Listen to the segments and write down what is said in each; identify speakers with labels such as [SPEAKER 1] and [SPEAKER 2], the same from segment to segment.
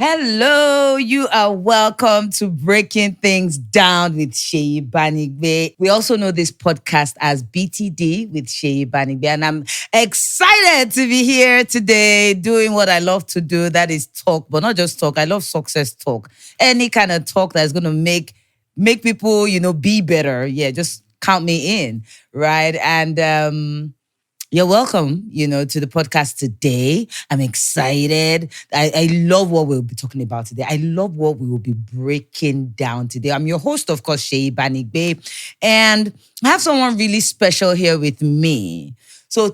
[SPEAKER 1] Hello, you are welcome to Breaking Things Down with Seyi Banigbe. We also know this podcast as BTD with Seyi Banigbe, and I'm excited to be here today doing what I love to do, that is talk, but not just talk. I love success talk. Any kind of talk that's going to make people, be better. Yeah, just count me in, right? And you're welcome, to the podcast today. I'm excited. I love what we'll be talking about today. I love what we will be breaking down today. I'm your host, of course, Seyi Banigbe, and I have someone really special here with me. So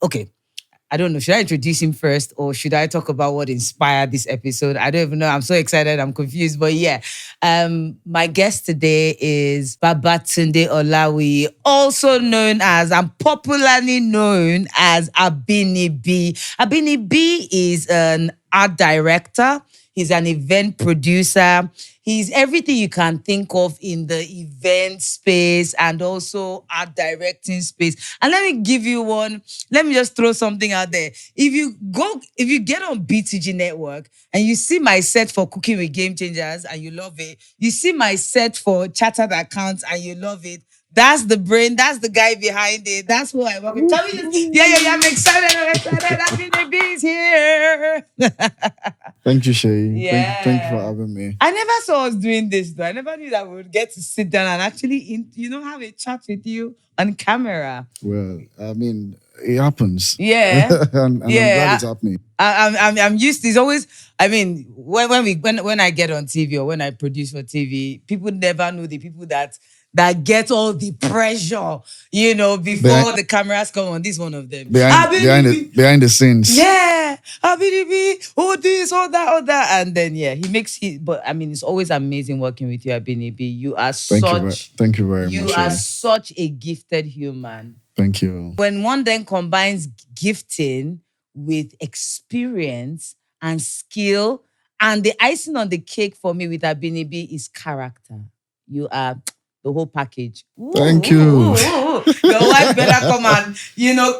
[SPEAKER 1] okay, I don't know. Should I introduce him first or should I talk about what inspired this episode? I don't even know. I'm so excited. I'm confused. But yeah, my guest today is Babatunde Olawuyi, also known as, and popularly known as Abinibi. Abinibi is an art director. He's an event producer. He's everything you can think of in the event space and also art directing space. And let me just throw something out there. If you get on BTG Network and you see my set for Cooking with Game Changers and you love it, you see my set for Chartered Accounts and you love it, that's the brain. That's the guy behind it. That's who I work with. Tell me this. Yeah. I'm excited. Abinibi is here.
[SPEAKER 2] Thank you, Shay.
[SPEAKER 1] Yeah.
[SPEAKER 2] Thank you for having me.
[SPEAKER 1] I never saw us doing this though. I never knew that we would get to sit down and actually, have a chat with you on camera.
[SPEAKER 2] Well, I mean, it happens.
[SPEAKER 1] Yeah.
[SPEAKER 2] and I'm glad it's happening.
[SPEAKER 1] I'm used to. It's always. I mean, when I get on TV or when I produce for TV, people never know the people that get all the pressure, before the cameras come on. This is one of them.
[SPEAKER 2] Behind the scenes.
[SPEAKER 1] Yeah. Abinibi, all this, all that. And then, he makes it. But I mean, it's always amazing working with you, Abinibi. You are
[SPEAKER 2] Thank you very much.
[SPEAKER 1] You are such a gifted human.
[SPEAKER 2] Thank you.
[SPEAKER 1] When one then combines gifting with experience and skill, and the icing on the cake for me with Abinibi is character. You are the whole package.
[SPEAKER 2] Thank you.
[SPEAKER 1] Your wife better come and,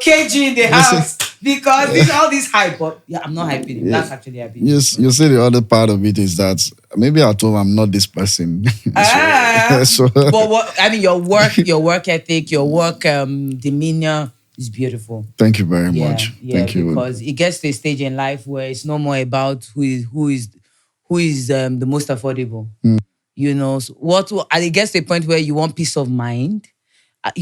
[SPEAKER 1] cage you in the house because all this hype. But I'm not hyping him. That's actually hyping him.
[SPEAKER 2] Yes, you see the other part of it is that maybe at home I'm not this person.
[SPEAKER 1] But your work ethic, your work demeanor is beautiful.
[SPEAKER 2] Thank you very much. Thank you.
[SPEAKER 1] Because it gets to a stage in life where it's no more about who is the most affordable. And it gets to a point where you want peace of mind.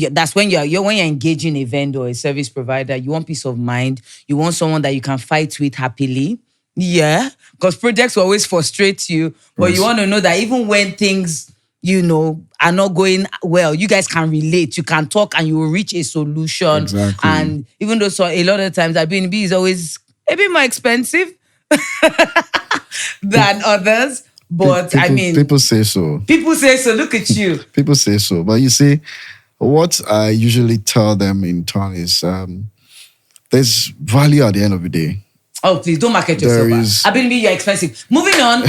[SPEAKER 1] That's when you're engaging a vendor or a service provider. You want peace of mind. You want someone that you can fight with happily. Yeah, because projects will always frustrate you, but you want to know that even when things are not going well, you guys can relate. You can talk, and you will reach a solution.
[SPEAKER 2] Exactly.
[SPEAKER 1] And even though a lot of times Airbnb is always a bit more expensive than others. But
[SPEAKER 2] people say so.
[SPEAKER 1] People say so. Look at you.
[SPEAKER 2] People say so. But you see, what I usually tell them in turn is there's value at the end of the day.
[SPEAKER 1] Oh, please don't market yourself. Abinibi, you're expensive. Moving on.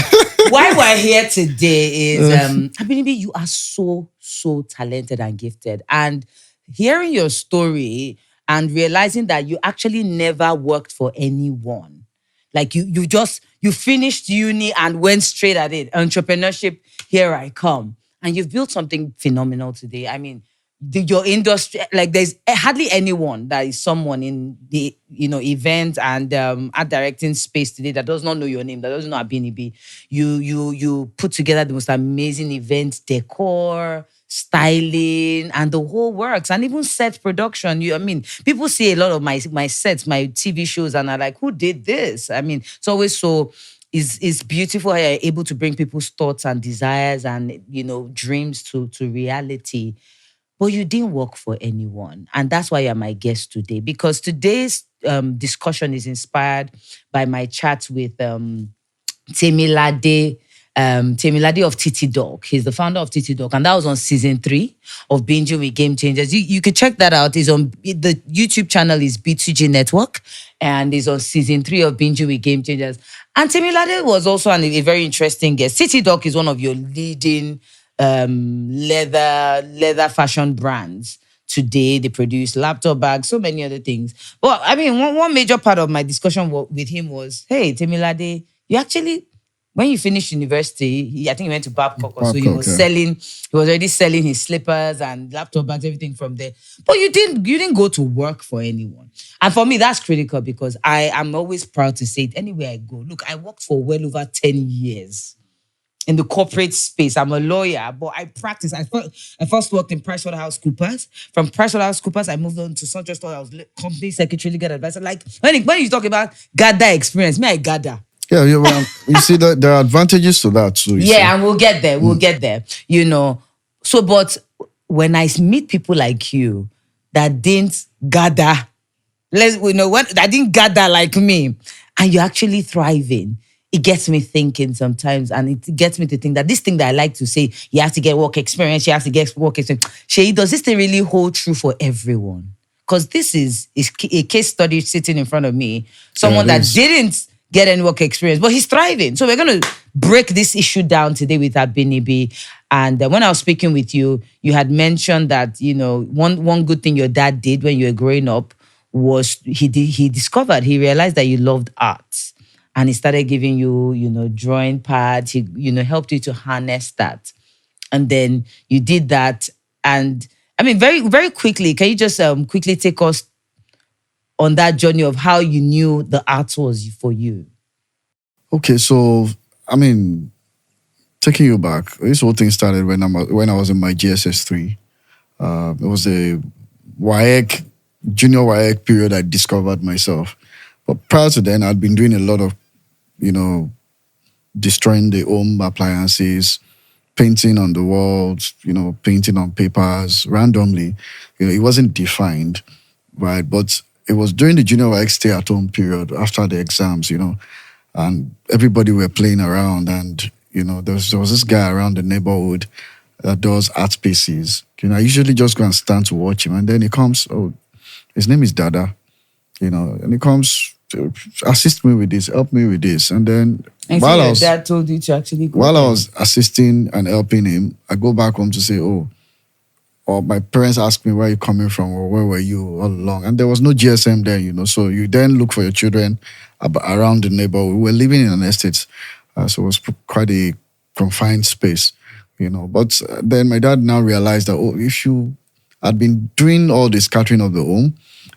[SPEAKER 1] Why we're here today is Abinibi, you are so talented and gifted. And hearing your story and realizing that you actually never worked for anyone. Like you finished uni and went straight at it. Entrepreneurship, here I come. And you've built something phenomenal today. I mean, your industry, like there's hardly anyone that is someone in the, event and art directing space today that does not know your name, that doesn't know Abinibi. You put together the most amazing event decor, styling, and the whole works, and even set production. People see a lot of my sets, my TV shows, and are like, who did this? I mean, it's always it's beautiful how you're able to bring people's thoughts and desires and, dreams to reality. But you didn't work for anyone. And that's why you're my guest today. Because today's discussion is inspired by my chat with Temilade of Titi Dog. He's the founder of Titi Dog. And that was on season 3 of Binging with Game Changers. You could check that out. It's on the YouTube channel is B2G Network. And it's on season 3 of Binging with Game Changers. And Temilade was also a very interesting guest. Titi Dog is one of your leading leather fashion brands. Today, they produce laptop bags, so many other things. Well, one major part of my discussion with him was, hey, Temilade, You actually, when you finished university, I think he went to Babcock or so. He
[SPEAKER 2] Babcock,
[SPEAKER 1] was
[SPEAKER 2] yeah.
[SPEAKER 1] selling. He was already selling his slippers and laptop bags, everything from there. But you didn't. You didn't go to work for anyone. And for me, that's critical because I am always proud to say it. Anywhere I go, look, I worked for well over 10 years in the corporate space. I'm a lawyer, but I practice. I first worked in PricewaterhouseCoopers. From PricewaterhouseCoopers, I moved on to such just thought I was company secretary, legal advisor. Like when you talk about gather experience, me I gather.
[SPEAKER 2] Yeah, well, you see that there are advantages to that too. You see.
[SPEAKER 1] Yeah, and we'll get there. We'll get there. You know. So, but when I meet people like you that didn't gather, that didn't gather like me, and you're actually thriving, it gets me thinking sometimes, and it gets me to think that this thing that I like to say, you have to get work experience, you have to get work experience. Shay, does this thing really hold true for everyone? Because this is a case study sitting in front of me, someone
[SPEAKER 2] it
[SPEAKER 1] that
[SPEAKER 2] is.
[SPEAKER 1] didn't get any work experience, but he's thriving. So we're going to break this issue down today with Abinibi. And when I was speaking with you, you had mentioned that, one good thing your dad did when you were growing up was he realized that you loved art. And he started giving you, drawing pads. He, helped you to harness that. And then you did that. And I mean, very, very quickly, can you just quickly take us on that journey of how you knew the art was for you?
[SPEAKER 2] Okay, so I mean, taking you back, this whole thing started when I was in my GSS 3. It was a WAEC, junior WAEC period. I discovered myself, but prior to then, I'd been doing a lot of, destroying the home appliances, painting on the walls, painting on papers randomly. It wasn't defined, right? But it was during the junior WAEC stay-at-home period after the exams, and everybody were playing around, and there was this guy around the neighborhood that does art pieces. I usually just go and stand to watch him, and then he comes. Oh, his name is Dada, and he comes to assist me with this, help me with this, and then
[SPEAKER 1] And
[SPEAKER 2] while
[SPEAKER 1] so
[SPEAKER 2] I
[SPEAKER 1] your
[SPEAKER 2] was
[SPEAKER 1] dad told you to actually go
[SPEAKER 2] while I
[SPEAKER 1] there.
[SPEAKER 2] was assisting and helping him, I go back home to say, oh, or my parents ask me where you coming from or where were you all along, and there was no GSM there, so you then look for your children around the neighborhood. We were living in an estate, so it was quite a confined space, But then my dad now realized that, oh, if you had been doing all the scattering of the home,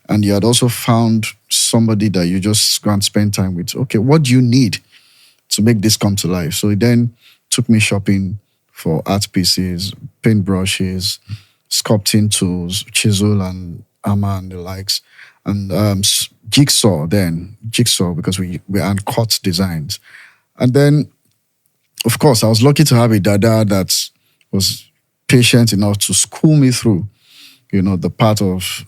[SPEAKER 2] and you had also found somebody that you just go and spend time with, okay, what do you need to make this come to life? So he then took me shopping for art pieces, paint brushes, sculpting tools, chisel and hammer and the likes, and jigsaw because we uncut designs. And then, of course, I was lucky to have a dada that was patient enough to school me through, the part of,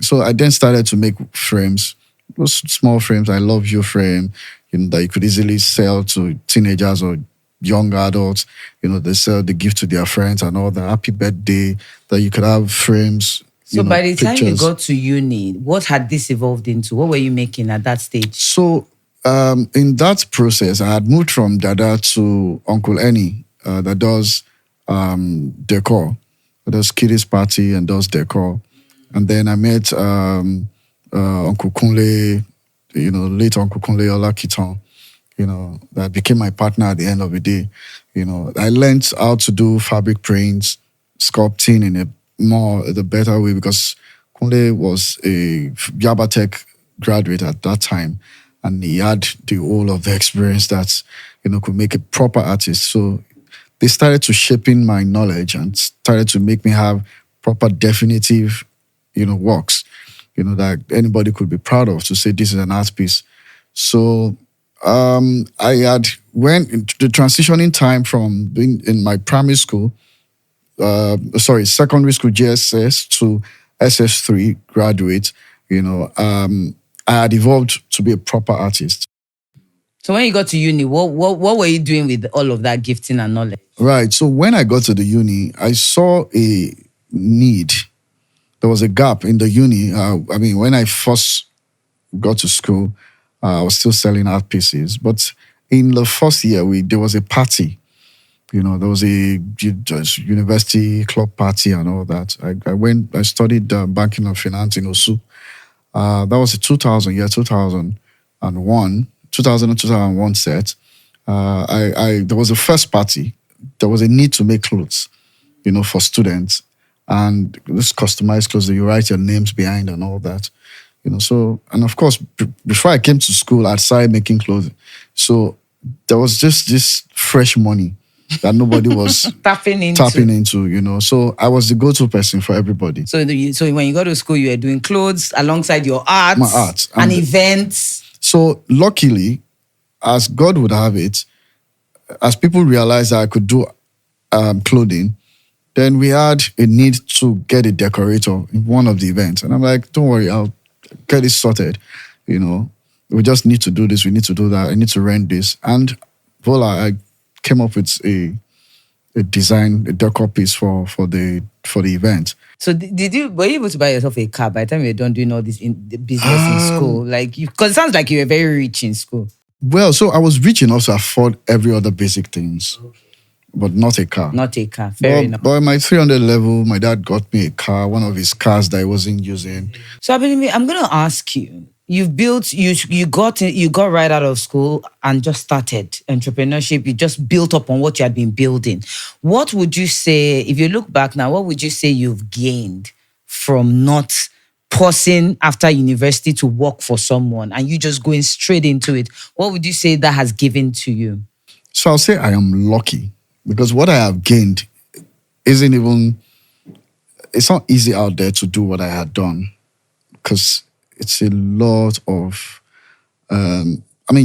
[SPEAKER 2] so I then started to make frames, those small frames. I love your frame, that you could easily sell to teenagers or young adults. They sell, they give to their friends and all that. Happy birthday, that you could have frames.
[SPEAKER 1] So by the time you
[SPEAKER 2] pictures.
[SPEAKER 1] got to uni, what had this evolved into? What were you making at that stage?
[SPEAKER 2] So in that process, I had moved from Dada to Uncle Annie, that does decor, that does kiddies party and does decor. And then I met Uncle Kunle, late Uncle Kunle Olakiton, that became my partner at the end of the day. I learned how to do fabric prints, sculpting in the better way, because Kunle was a Yabatech graduate at that time, and he had the whole of the experience that, could make a proper artist. So they started to shaping my knowledge and started to make me have proper definitive, works, that anybody could be proud of, to say this is an art piece. So I had went into the transitioning time from being in my primary school, secondary school GSS to SS3 graduate, I had evolved to be a proper artist.
[SPEAKER 1] So when you got to uni, what were you doing with all of that gifting and knowledge?
[SPEAKER 2] Right. So when I got to the uni, I saw a need. There was a gap in the uni. When I first got to school, I was still selling art pieces. But in the first year, there was a party. There was a university club party and all that. I studied banking and finance in Osu. That was 2001. 2000 2001 set, there was a first party. There was a need to make clothes, for students. And this customized clothes that you write your names behind and all that. So, and of course, before I came to school, I started making clothes. So there was just this fresh money that nobody was
[SPEAKER 1] tapping into.
[SPEAKER 2] So I was the go-to person for everybody.
[SPEAKER 1] So when you go to school, you were doing clothes alongside your art,
[SPEAKER 2] My art.
[SPEAKER 1] and events.
[SPEAKER 2] So luckily, as God would have it, as people realized that I could do clothing, then we had a need to get a decorator in one of the events. And I'm like, don't worry, I'll get it sorted. We just need to do this, we need to do that, I need to rent this. And voila, I came up with a design, a decor piece for the event.
[SPEAKER 1] So were you able to buy yourself a car by the time you were done doing all this the business in school? Because it sounds like you were very rich in school.
[SPEAKER 2] Well, so I was rich enough to afford every other basic things. Okay. But not a car.
[SPEAKER 1] Not a car, fair enough.
[SPEAKER 2] But at my 300 level, my dad got me a car, one of his cars that I wasn't using.
[SPEAKER 1] So I'm going to ask you, you've built, you got right out of school and just started entrepreneurship. You just built up on what you had been building. What would you say, if you look back now, what would you say you've gained from not pausing after university to work for someone and you just going straight into it? What would you say that has given to you?
[SPEAKER 2] So I'll say I am lucky. Because what I have gained it's not easy out there to do what I had done. Because it's a lot of,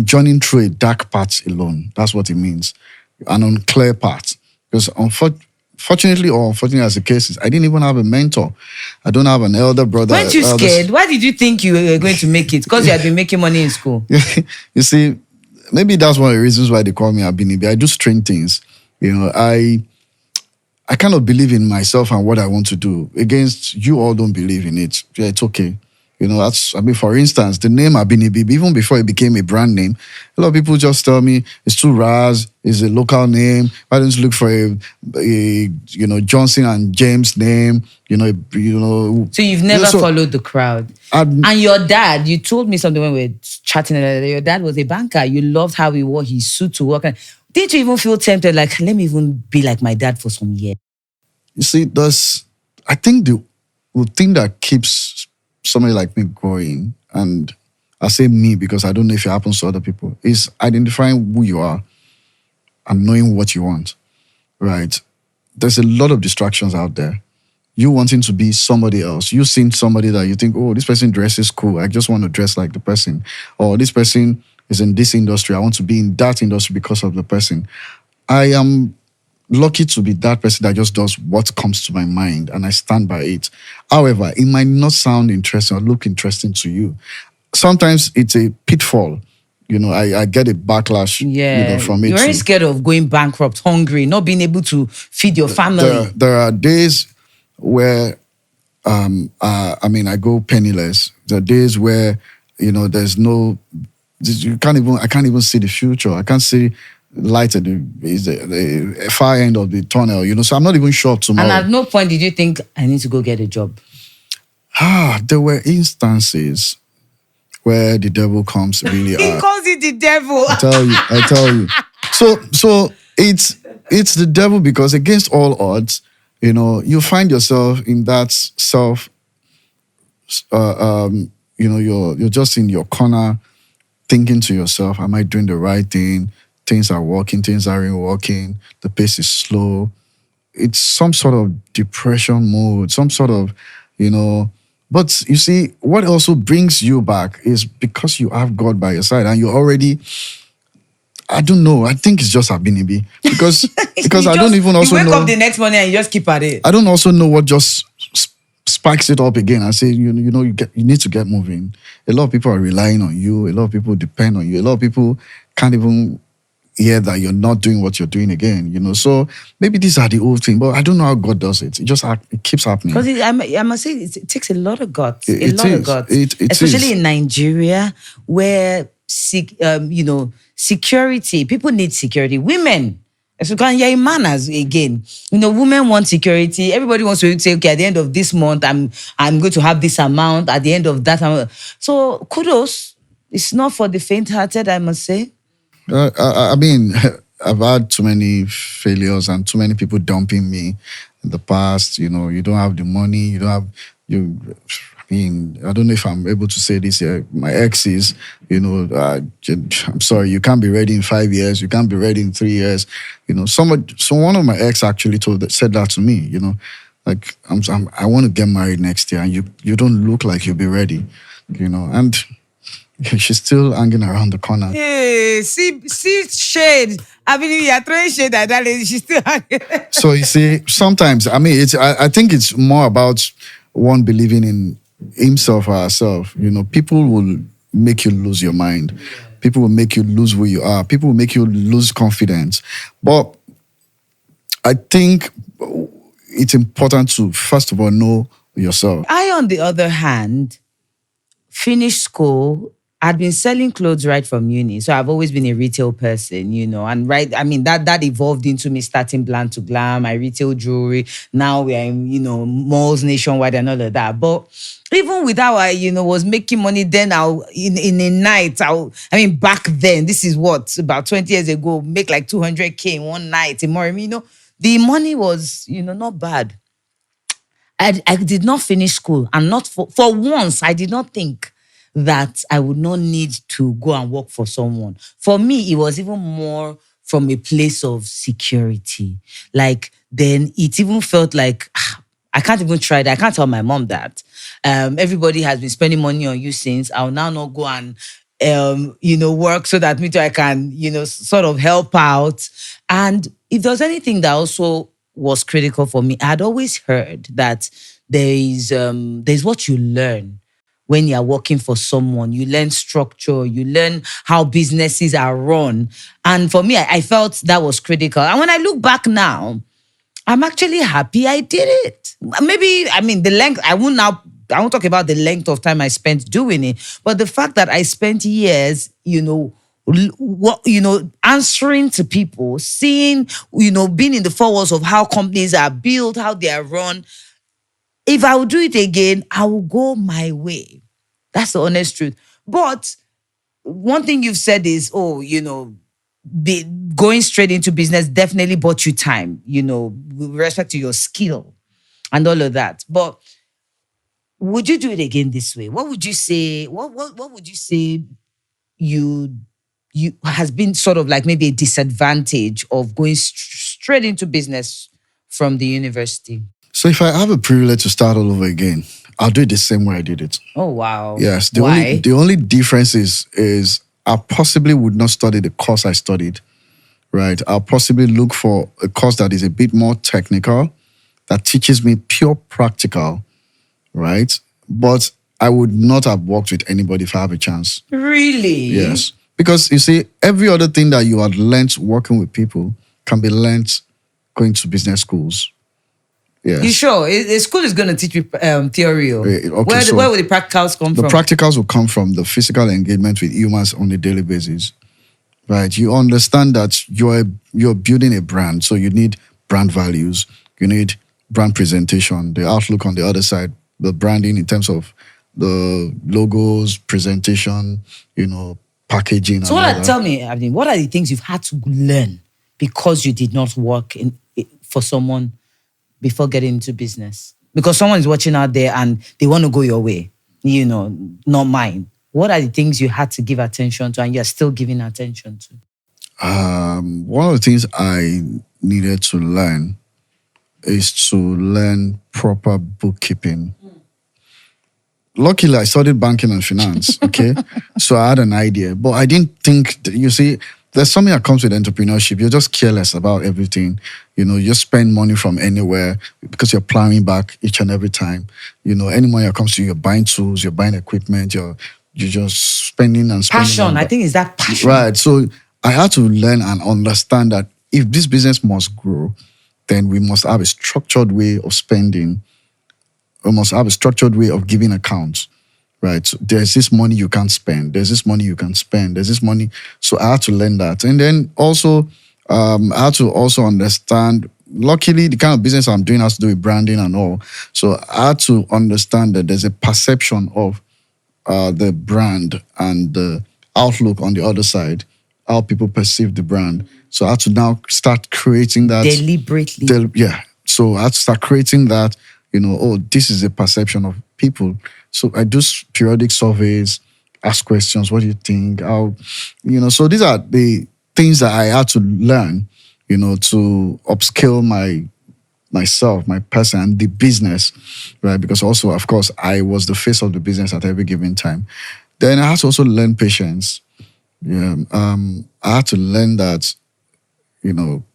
[SPEAKER 2] journeying through a dark path alone. That's what it means. An unclear path. Because fortunately or unfortunately as the case is, I didn't even have a mentor. I don't have an elder brother.
[SPEAKER 1] Weren't you scared? Why did you think you were going to make it? Because you had been making money in school.
[SPEAKER 2] You see, maybe that's one of the reasons why they call me Abinibi. I do strange things. I kind of believe in myself and what I want to do. Against you all don't believe in it. Yeah, it's okay. For instance, the name Abinibi, even before it became a brand name, a lot of people just tell me it's too ras, it's a local name. Why don't you look for a Johnson and James name?
[SPEAKER 1] So you've never followed the crowd. And your dad, you told me something when we were chatting earlier. Your dad was a banker. You loved how he wore his suit to work. Did you even feel tempted, like, let me even be like my dad for some years?
[SPEAKER 2] You see, I think the thing that keeps somebody like me going, and I say me because I don't know if it happens to other people, is identifying who you are and knowing what you want, right? There's a lot of distractions out there. You wanting to be somebody else. You seeing somebody that you think, oh, this person dresses cool. I just want to dress like the person. Or this person is in this industry. I want to be in that industry because of the person. I am lucky to be that person that just does what comes to my mind and I stand by it. However, it might not sound interesting or look interesting to you. Sometimes it's a pitfall. I get a backlash from it.
[SPEAKER 1] You're very scared of going bankrupt, hungry, not being able to feed your family.
[SPEAKER 2] There are days where, I go penniless. There are days where, there's no... I can't even see the future. I can't see light at the far end of the tunnel, so I'm not even sure tomorrow.
[SPEAKER 1] And at no point did you think, I need to go get a job?
[SPEAKER 2] There were instances where the devil comes really hard.
[SPEAKER 1] He calls it the devil.
[SPEAKER 2] I tell you. So it's the devil because against all odds, you find yourself in that you're just in your corner, thinking to yourself, am I doing the right thing? Things are working, things aren't working. The pace is slow. It's some sort of depression mode, some sort of, But you see, what also brings you back is because you have God by your side and you're already, I don't know, I think it's just Abinibi. Because I don't even also know.
[SPEAKER 1] You wake up the next morning and you just keep at it.
[SPEAKER 2] I don't also know what just spikes it up again and say, you need to get moving. A lot of people are relying on you. A lot of people depend on you. A lot of people can't even hear that you're not doing what you're doing again, So maybe these are the old things, but I don't know how God does it. It keeps happening.
[SPEAKER 1] Because I must say, it takes a lot of guts.
[SPEAKER 2] It
[SPEAKER 1] Especially in Nigeria, where, security, people need security. Women, as you can hear, manners again. Women want security. Everybody wants to say, okay, at the end of this month, I'm going to have this amount. At the end of that amount. So kudos. It's not for the faint-hearted, I must say.
[SPEAKER 2] I mean, I've had too many failures and too many people dumping me in the past. You don't have the money. You don't have you. I mean, I don't know if I'm able to say this here. My exes, I'm sorry, you can't be ready in 5 years. You can't be ready in 3 years. So one of my ex actually said that to me. Like I want to get married next year, and you don't look like you'll be ready. And she's still hanging around the corner.
[SPEAKER 1] Hey, see shade. Abinibi, you're throwing shade at that lady. She's still hanging.
[SPEAKER 2] So you see, sometimes I think it's more about one believing in himself or herself. People will make you lose your mind. People will make you lose who you are. People will make you lose confidence. But I think it's important to first of all know yourself.
[SPEAKER 1] I, on the other hand, finished school. I'd been selling clothes right from uni. So I've always been a retail person, and that evolved into me starting Bland to Glam. I retail jewelry. Now we are in, malls nationwide and all of that. But even with how I, was making money then, in a night, back then, this is what, about 20 years ago, make like 200K in one night in Moremi, the money was, not bad. I did not finish school, and not for once, I did not think that I would not need to go and work for someone. For me, it was even more from a place of security. Like, then it even felt like, I can't even try that. I can't tell my mom that. Everybody has been spending money on you since. I'll now not go and, work so that me too, I can, sort of help out. And if there's anything that also was critical for me, I had always heard that there's what you learn when you're working for someone. You learn structure, you learn how businesses are run. And for me, I felt that was critical. And when I look back now, I'm actually happy I did it. Maybe, the length, I won't talk about the length of time I spent doing it, but the fact that I spent years, answering to people, seeing, being in the four walls of how companies are built, how they are run. If I would do it again, I will go my way. That's the honest truth. But one thing you've said is, going straight into business definitely bought you time, with respect to your skill and all of that. But would you do it again this way? What would you say? What would you say you has been sort of like maybe a disadvantage of going straight into business from the university?
[SPEAKER 2] So if I have a privilege to start all over again, I'll do it the same way I did it.
[SPEAKER 1] Oh, wow.
[SPEAKER 2] Yes.
[SPEAKER 1] Why?
[SPEAKER 2] The only difference is I possibly would not study the course I studied, right? I'll possibly look for a course that is a bit more technical, that teaches me pure practical, right? But I would not have worked with anybody if I have a chance.
[SPEAKER 1] Really?
[SPEAKER 2] Yes. Because you see, every other thing that you had learnt working with people can be learnt going to business schools. Yes.
[SPEAKER 1] You sure? A school is going to teach you theory.
[SPEAKER 2] Okay,
[SPEAKER 1] where will the practicals come
[SPEAKER 2] from? The
[SPEAKER 1] from?
[SPEAKER 2] practicals will come from the physical engagement with humans on a daily basis. Right? You understand that you're building a brand, so you need brand values, you need brand presentation, the outlook on the other side, the branding in terms of the logos, presentation, packaging.
[SPEAKER 1] So tell me, Abdi, what are the things you've had to learn because you did not work for someone before getting into business? Because someone is watching out there and they want to go your way, not mine. What are the things you had to give attention to and you're still giving attention to?
[SPEAKER 2] One of the things I needed to learn is to learn proper bookkeeping. Luckily, I studied banking and finance, okay? So I had an idea, but I didn't think, you see, there's something that comes with entrepreneurship. You're just careless about everything. You spend money from anywhere because you're plowing back each and every time. Any money that comes to you, you're buying tools, you're buying equipment, you're just spending and spending.
[SPEAKER 1] Passion, I think it's that passion.
[SPEAKER 2] Right, so I had to learn and understand that if this business must grow, then we must have a structured way of spending. We must have a structured way of giving accounts. Right. So there's this money you can't spend. There's this money you can spend. There's this money. So I had to learn that. And then also, I had to also understand, luckily, the kind of business I'm doing has to do with branding and all. So I had to understand that there's a perception of the brand and the outlook on the other side, how people perceive the brand. So I had to now start creating that.
[SPEAKER 1] Deliberately.
[SPEAKER 2] Yeah. So I had to start creating that, oh, this is the perception of people. So I do periodic surveys, ask questions, what do you think? How, so these are the things that I had to learn, to upscale myself, my person, and the business, right? Because also, of course, I was the face of the business at every given time. Then I had to also learn patience. Yeah, I had to learn that,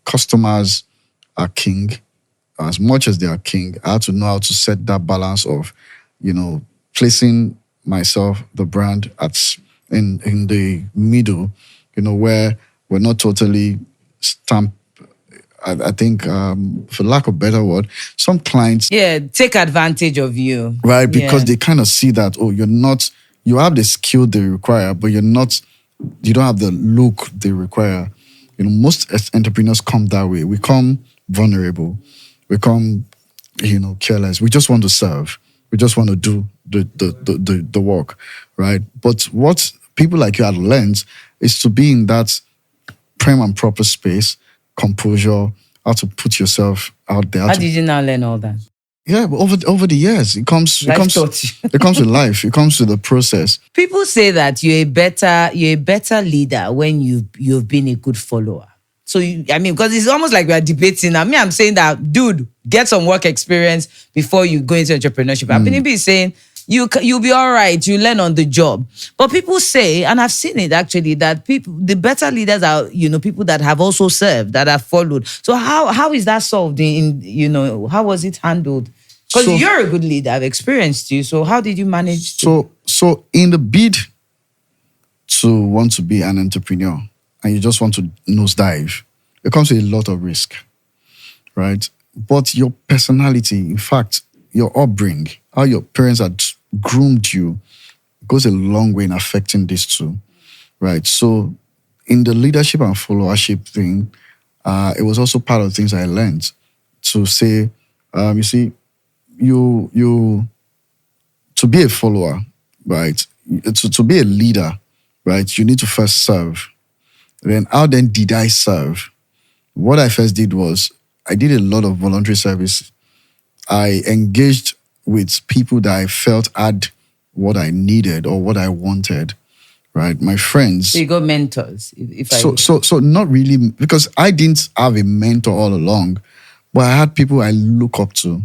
[SPEAKER 2] customers are king. As much as they are king, I had to know how to set that balance of, placing myself, the brand, in the middle, where we're not totally stamped. I think, for lack of a better word, some clients,
[SPEAKER 1] Yeah, take advantage of you.
[SPEAKER 2] right? Because
[SPEAKER 1] Yeah.
[SPEAKER 2] they kind of see that, oh, you have the skill they require, but you don't have the look they require. Most entrepreneurs come that way. We come vulnerable. We come, careless. We just want to serve. We just want to do the work, right? But what people like you had learned is to be in that prim and proper space, composure, how to put yourself out there.
[SPEAKER 1] How did you now learn all that?
[SPEAKER 2] Yeah, but over the years, it comes
[SPEAKER 1] Life taught you.
[SPEAKER 2] it comes with life. It comes with the process.
[SPEAKER 1] People say that you're a better leader when you've been a good follower. So because it's almost like we are debating. I'm saying that, dude, get some work experience before you go into entrepreneurship. Abinibi is saying you'll be all right. You learn on the job. But people say, and I've seen it actually, that the better leaders are people that have also served, that have followed. So how is that solved? How was it handled? Because
[SPEAKER 2] So-
[SPEAKER 1] you're a good leader. I've experienced you. So how did you manage to?
[SPEAKER 2] So in the bid to want to be an entrepreneur and you just want to nosedive, it comes with a lot of risk, right? But your personality, in fact, your upbringing, how your parents had groomed you, goes a long way in affecting this too, right? So in the leadership and followership thing, it was also part of the things I learned to say, you see, you to be a follower, right? To be a leader, right? You need to first serve. Then how then did I serve? What I first did was I did a lot of voluntary service. I engaged with people that I felt had what I needed or what I wanted, right? My friends.
[SPEAKER 1] So you got mentors. If I
[SPEAKER 2] So not really, because I didn't have a mentor all along, but I had people I look up to.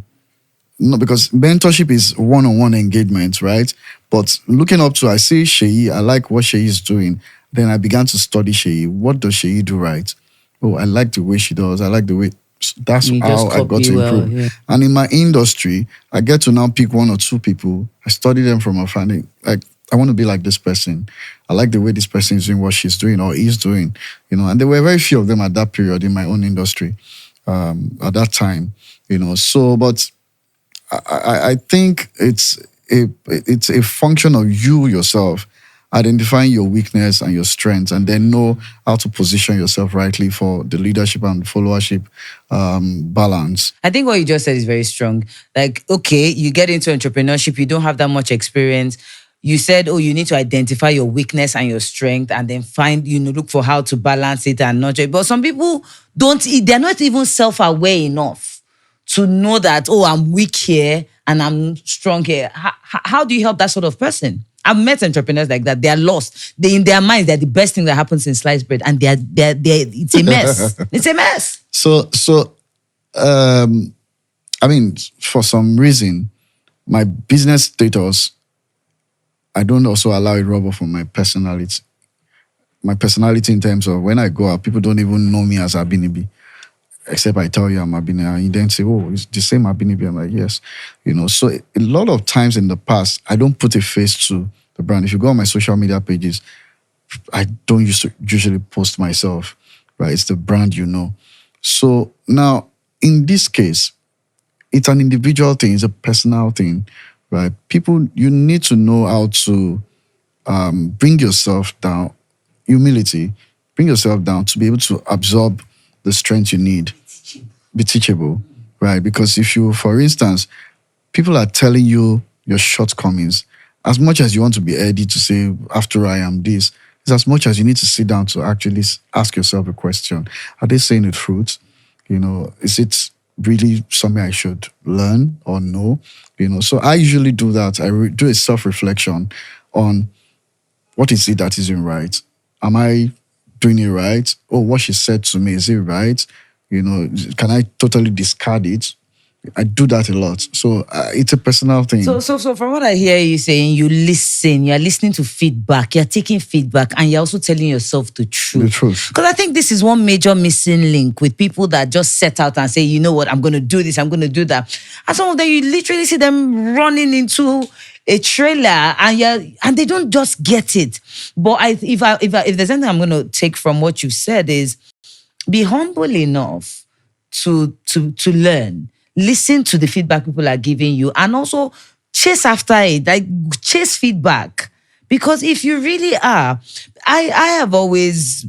[SPEAKER 2] No, because mentorship is one-on-one engagement, right? But looking up to, I see Seyi, I like what Seyi is doing. Then I began to study Seyi. What does Seyi do right? Oh, I like the way she does. I like the way. That's
[SPEAKER 1] You
[SPEAKER 2] how
[SPEAKER 1] just
[SPEAKER 2] I got
[SPEAKER 1] copy
[SPEAKER 2] to
[SPEAKER 1] well,
[SPEAKER 2] improve.
[SPEAKER 1] yeah.
[SPEAKER 2] And in my industry, I get to now pick one or two people. I study them from a family. Like, I want to be like this person. I like the way this person is doing what she's doing or is doing. And there were very few of them at that period in my own industry at that time. So, but I think it's a function of you yourself identifying your weakness and your strengths, and then know how to position yourself rightly for the leadership and followership balance.
[SPEAKER 1] I think what you just said is very strong. Like, okay, you get into entrepreneurship, you don't have that much experience. You said, oh, you need to identify your weakness and your strength and then look for how to balance it and nurture it. But some people they're not even self-aware enough to know that, oh, I'm weak here and I'm strong here. How do you help that sort of person? I've met entrepreneurs like that. They are lost. In their minds, they're the best thing that happens in sliced bread, and it's a mess. It's a mess.
[SPEAKER 2] So, for some reason, my business status, I don't also allow it rub off on my personality. My personality in terms of when I go out, people don't even know me as Abinibi. Except I tell you I'm Abinibi, and you then say, oh, it's the same Abinibi. I'm like, yes. So a lot of times in the past, I don't put a face to the brand. If you go on my social media pages, I don't usually post myself, right? It's the brand. So now, in this case, it's an individual thing. It's a personal thing, right? People, you need to know how to bring yourself down, humility, bring yourself down to be able to absorb the strength you need, be teachable, right? Because if you, for instance, people are telling you your shortcomings as much as you want to be ready to say, after I am this, it's as much as you need to sit down to actually ask yourself a question. Are they saying the truth? Is it really something I should learn or know? So I usually do that. I do a self-reflection on what is it that isn't right? Am I doing it right? Oh, what she said to me, is it right? Can I totally discard it? I do that a lot. So it's a personal thing.
[SPEAKER 1] So from what I hear you saying, you listen, you're listening to feedback, you're taking feedback, and you're also telling yourself the truth.
[SPEAKER 2] The truth.
[SPEAKER 1] Because I think this is one major missing link with people that just set out and say, you know what, I'm going to do this, I'm going to do that. And some of them, you literally see them running into a trailer and they don't just get it. But if there's anything I'm going to take from what you said is be humble enough to learn. Listen to the feedback people are giving you and also chase after it, like chase feedback. Because if you really are, I have always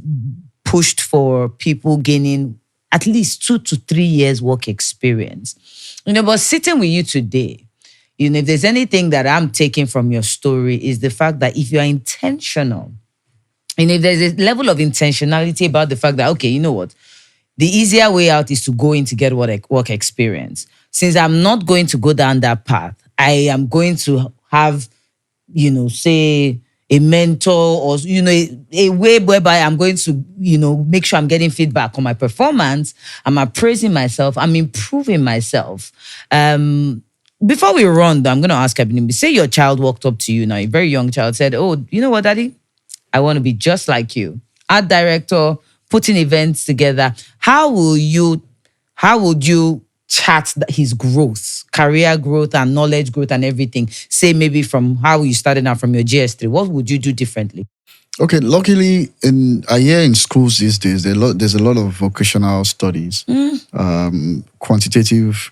[SPEAKER 1] pushed for people gaining at least 2 to 3 years work experience. But sitting with you today, if there's anything that I'm taking from your story is the fact that if you're intentional, and if there's a level of intentionality about the fact that, okay, you know what? The easier way out is to go in to get work experience. Since I'm not going to go down that path, I am going to have, say a mentor or, a way whereby I'm going to, make sure I'm getting feedback on my performance. I'm appraising myself. I'm improving myself. Before we run, though, I'm going to ask Abinibi, say your child walked up to you now, a very young child said, oh, you know what, Daddy? I want to be just like you. Art director, putting events together. How would you chart his growth, career growth and knowledge growth and everything? Say maybe from how you started out from your GS3, what would you do differently?
[SPEAKER 2] Okay, luckily, I hear in schools these days, there's a lot of vocational studies, quantitative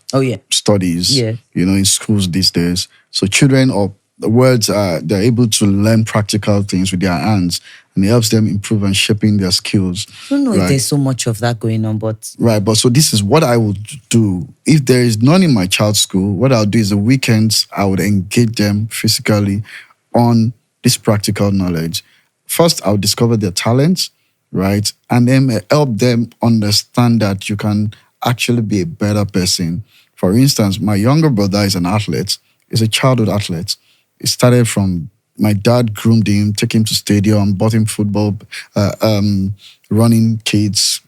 [SPEAKER 2] studies, in schools these days. So children or the words they're able to learn practical things with their hands, and it helps them improve and shaping their skills.
[SPEAKER 1] I don't know if there's so much of that going on, but
[SPEAKER 2] so this is what I would do. If there is none in my child's school, what I'll do is the weekends I would engage them physically on this practical knowledge. First, I'll discover their talents, right? And then help them understand that you can actually be a better person. For instance, my younger brother is an athlete. He's a childhood athlete. It started from my dad groomed him, took him to stadium, bought him football, running kits,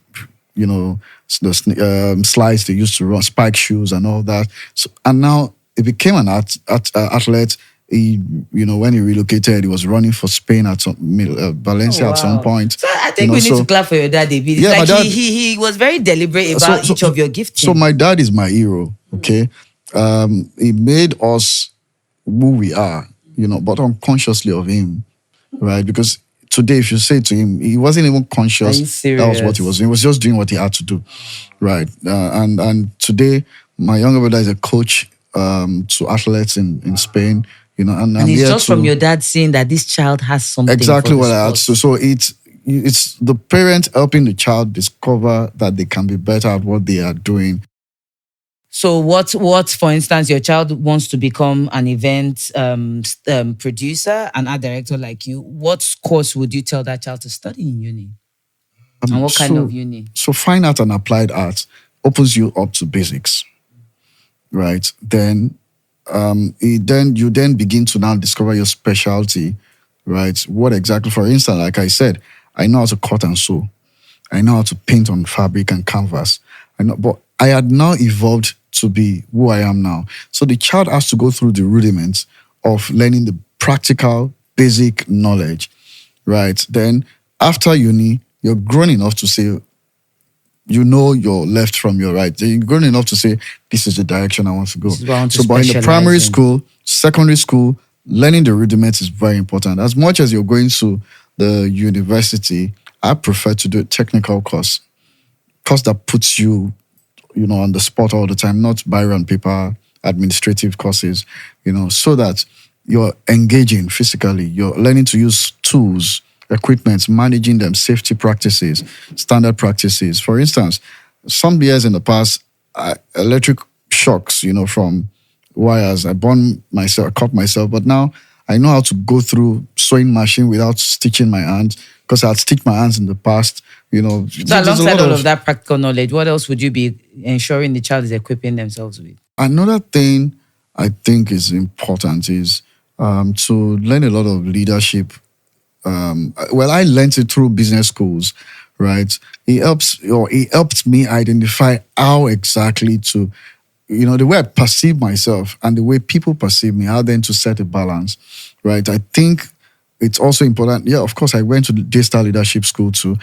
[SPEAKER 2] the slides they used to run, spike shoes and all that. So, and now he became an athlete. He, when he relocated, he was running for Spain at Valencia at some point.
[SPEAKER 1] So I think we need to clap for your dad, David. Yeah, like he was very deliberate about each of your gifts.
[SPEAKER 2] So my dad is my hero, okay? He made us who we are, but unconsciously of him, right? Because today, if you say to him, he wasn't even conscious that was what he was doing. He was just doing what he had to do, right? And today, my younger brother is a coach to athletes in Spain, and
[SPEAKER 1] it's just from your dad saying that this child has something.
[SPEAKER 2] Exactly what I had to. So it's the parent helping the child discover that they can be better at what they are doing.
[SPEAKER 1] So what? For instance, your child wants to become an event producer, an art director like you. What course would you tell that child to study in uni? And what kind of uni?
[SPEAKER 2] So fine art and applied art opens you up to basics, right? Then you then begin to now discover your specialty, right? What exactly? For instance, like I said, I know how to cut and sew. I know how to paint on fabric and canvas. But I had now evolved to be who I am now. So the child has to go through the rudiments of learning the practical, basic knowledge, right? Then after uni, you're grown enough to say, your left from your right. You're grown enough to say, this is the direction I want to go. But in the primary school, secondary school, learning the rudiments is very important. As much as you're going to the university, I prefer to do a technical course that puts you, on the spot all the time, not biro and paper administrative courses, so that you're engaging physically, you're learning to use tools, equipment, managing them, safety practices, standard practices. For instance, some years in the past, electric shocks, from wires, I cut myself, but now I know how to go through sewing machine without stitching my hands because I'd stitched my hands in the past.
[SPEAKER 1] So
[SPEAKER 2] There's a
[SPEAKER 1] alongside
[SPEAKER 2] lot
[SPEAKER 1] all
[SPEAKER 2] of
[SPEAKER 1] of that practical knowledge, what else would you be ensuring the child is equipping themselves with?
[SPEAKER 2] another thing I think is important is to learn a lot of leadership. Well, I learned it through business schools, right? It helped me identify how exactly to, the way I perceive myself and the way people perceive me, how then to set a balance, right? I think it's also important. Yeah, of course, I went to the Daystar Leadership School too,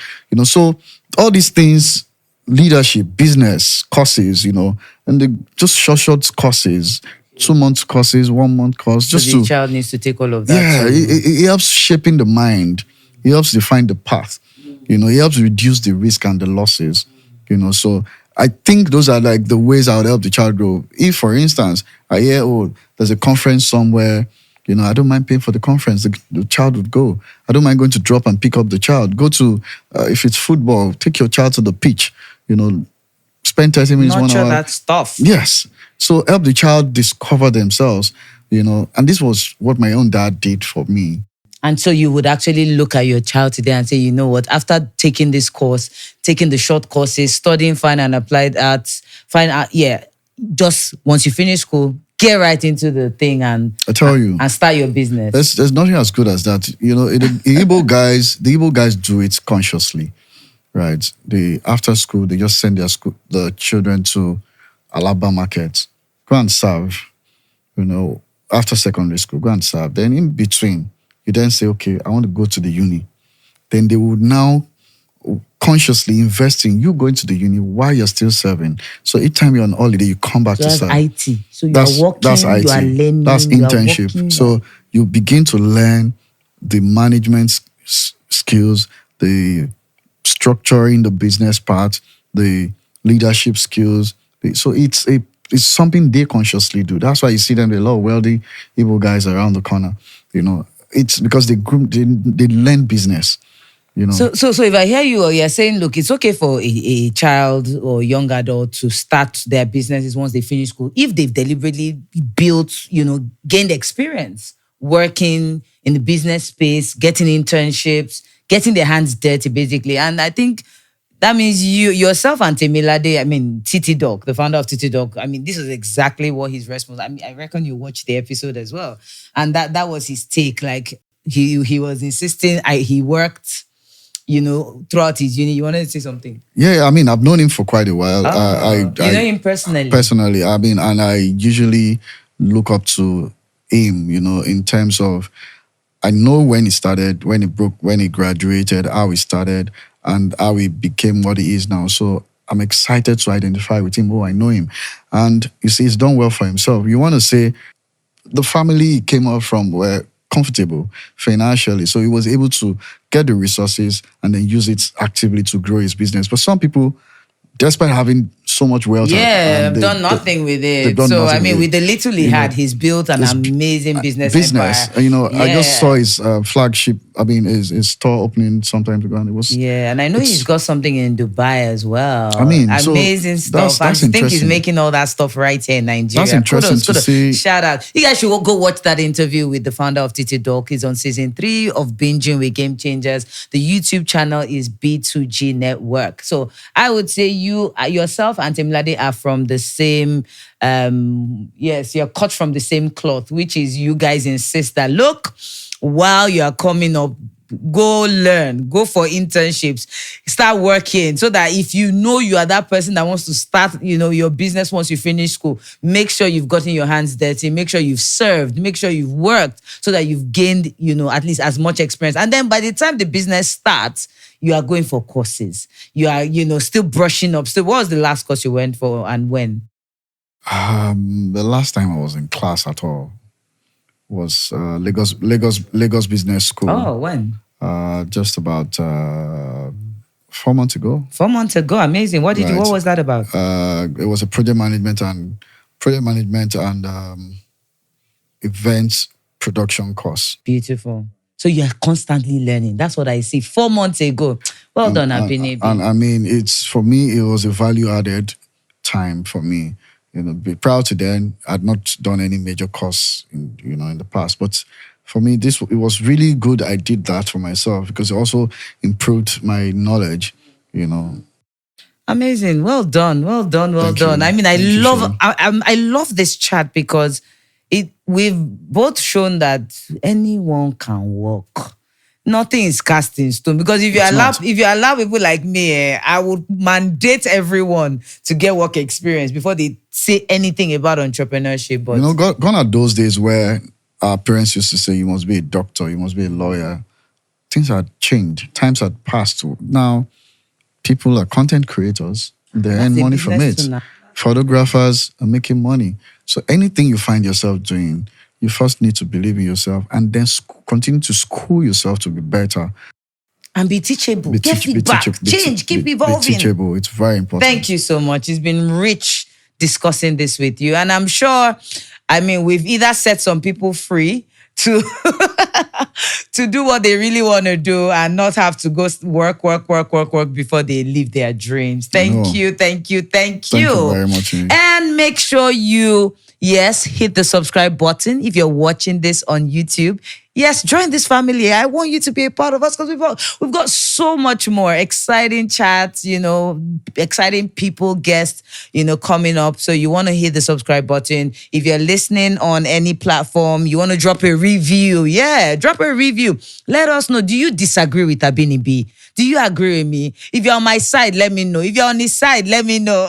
[SPEAKER 2] so all these things, leadership, business, courses, and the just short courses, 2 month courses, 1 month course,
[SPEAKER 1] So
[SPEAKER 2] just
[SPEAKER 1] the
[SPEAKER 2] to
[SPEAKER 1] child needs to take all of that
[SPEAKER 2] yeah,
[SPEAKER 1] to
[SPEAKER 2] it helps shaping the mind. It helps define the path. It helps reduce the risk and the losses. So I think those are like the ways I would help the child grow. If, for instance, I hear, oh, there's a conference somewhere, I don't mind paying for the conference. The child would go. I don't mind going to drop and pick up the child. Go to, if it's football, take your child to the pitch. Spend 30 minutes, 1
[SPEAKER 1] nurture
[SPEAKER 2] hour.
[SPEAKER 1] that stuff.
[SPEAKER 2] Yes. So help the child discover themselves, and this was what my own dad did for me.
[SPEAKER 1] And so you would actually look at your child today and say, you know what, after taking this course, taking the short courses, studying fine and applied arts, fine art, yeah, just once you finish school, get right into the thing and
[SPEAKER 2] I tell you,
[SPEAKER 1] and start your business.
[SPEAKER 2] there's nothing as good as that. The Igbo guys do it consciously, right? After school, they just send the children to Alaba market, go and serve, after secondary school, go and serve. Then in between, you then say, okay, I want to go to the uni. Then they would now consciously invest in you going to the uni while you're still serving. So each time you're on holiday, you come back
[SPEAKER 1] So
[SPEAKER 2] to
[SPEAKER 1] that's
[SPEAKER 2] serve.
[SPEAKER 1] IT. So you
[SPEAKER 2] That's
[SPEAKER 1] are working,
[SPEAKER 2] that's IT.
[SPEAKER 1] you are learning,
[SPEAKER 2] That's
[SPEAKER 1] you are
[SPEAKER 2] internship.
[SPEAKER 1] working.
[SPEAKER 2] So you begin to learn the management skills, the structuring the business part, the leadership skills. So it's something they consciously do. That's why you see them, a lot of wealthy Igbo guys around the corner. It's because they learn business.
[SPEAKER 1] So if I hear you, or you're saying, look, it's okay for a child or young adult to start their businesses once they finish school if they've deliberately built, gained experience working in the business space, getting internships, getting their hands dirty, basically. And I think that means you yourself and Temilade, Titi Dog, the founder of Titi Dog, this is exactly what his response. I reckon you watched the episode as well. And that was his take. Like he was insisting, he worked, throughout his uni. You wanted to say something?
[SPEAKER 2] Yeah, I've known him for quite a while.
[SPEAKER 1] You know him personally?
[SPEAKER 2] Personally, and I usually look up to him, in terms of, I know when he started, when he graduated, how he started, and how he became what he is now. So I'm excited to identify with him. Oh, I know him. And you see, he's done well for himself. You want to say the family he came up from were comfortable financially. So he was able to get the resources and then use it actively to grow his business. But some people, despite having so much wealth,
[SPEAKER 1] I've done nothing with it. So with the little he had, he's built an amazing business empire.
[SPEAKER 2] I just saw his flagship. His store opening sometime ago, and it was.
[SPEAKER 1] Yeah, and I know he's got something in Dubai as well.
[SPEAKER 2] so
[SPEAKER 1] amazing stuff.
[SPEAKER 2] That's
[SPEAKER 1] I think he's making all that stuff right here in Nigeria.
[SPEAKER 2] That's interesting to see.
[SPEAKER 1] Shout out! You guys should go watch that interview with the founder of Titi Dog. He's on season 3 of Binging with Game Changers. The YouTube channel is B2G Network. So I would say you yourself and Temilade are from the same. Yes, you're cut from the same cloth, which is you guys insist that look, while you are coming up, go learn, go for internships, start working, so that if you are that person that wants to start, your business once you finish school, make sure you've gotten your hands dirty, make sure you've served, make sure you've worked, so that you've gained, at least as much experience. And then by the time the business starts, you are going for courses. You are, still brushing up. So what was the last course you went for and when?
[SPEAKER 2] The last time I was in class at all was Lagos Business School.
[SPEAKER 1] Oh, when?
[SPEAKER 2] Just about 4 months ago.
[SPEAKER 1] 4 months ago, amazing. What did you? What was that about?
[SPEAKER 2] It was a project management and events production course.
[SPEAKER 1] Beautiful. So you are constantly learning. That's what I see. 4 months ago. Well done, Abinibi.
[SPEAKER 2] And it's, for me, it was a value added time for me. Be proud to then. I'd not done any major course in the past, but for me, it was really good. I did that for myself because it also improved my knowledge.
[SPEAKER 1] Amazing. Well done. Well done. Well
[SPEAKER 2] Thank
[SPEAKER 1] done.
[SPEAKER 2] you.
[SPEAKER 1] I mean, I
[SPEAKER 2] Thank you,
[SPEAKER 1] love
[SPEAKER 2] Shay.
[SPEAKER 1] I love this chat because we've both shown that anyone can work. Nothing is cast in stone. Because
[SPEAKER 2] It's not.
[SPEAKER 1] if you allow people like me, I would mandate everyone to get work experience before they say anything about entrepreneurship. But
[SPEAKER 2] Gone are those days where our parents used to say, you must be a doctor, you must be a lawyer. Things had changed. Times had passed. Now, people are content creators. They earn
[SPEAKER 1] a
[SPEAKER 2] money from
[SPEAKER 1] business
[SPEAKER 2] it.
[SPEAKER 1] too now.
[SPEAKER 2] Photographers are making money. So anything you find yourself doing, you first need to believe in yourself and then continue to school yourself to be better.
[SPEAKER 1] And be teachable. Get
[SPEAKER 2] Be
[SPEAKER 1] feedback. Change. Keep evolving.
[SPEAKER 2] Be teachable. It's very important.
[SPEAKER 1] Thank you so much. It's been rich discussing this with you. And I'm sure, we've either set some people free to to do what they really want to do and not have to go work before they live their dreams. Thank you.
[SPEAKER 2] Thank you very much.
[SPEAKER 1] And make sure you, hit the subscribe button if you're watching this on YouTube. Yes, join this family. I want you to be a part of us because we've got so much more exciting chats, exciting people, guests, coming up. So you want to hit the subscribe button. If you're listening on any platform, you want to drop a review. Yeah, drop a review. Let us know. Do you disagree with Abinibi? Do you agree with me? If you're on my side, let me know. If you're on his side, let me know.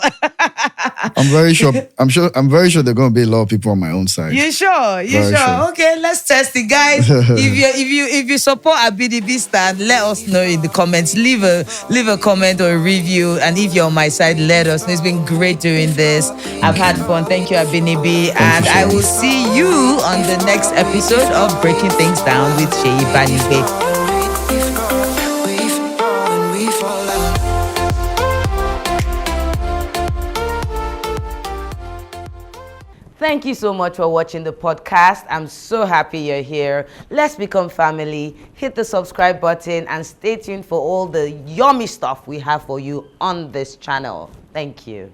[SPEAKER 2] I'm very sure there are going to be a lot of people on my own side.
[SPEAKER 1] You sure?
[SPEAKER 2] Very sure.
[SPEAKER 1] Okay, let's test it, guys. if you support Abinibi stand, let us know in the comments. Leave a comment or a review, and if you're on my side, let us know. It's been great doing this. I've had fun. Thank you, Abinibi, and I will see you on the next episode of Breaking Things Down with Seyi Banigbe. Thank you so much for watching the podcast. I'm so happy you're here. Let's become family. Hit the subscribe button and stay tuned for all the yummy stuff we have for you on this channel. Thank you.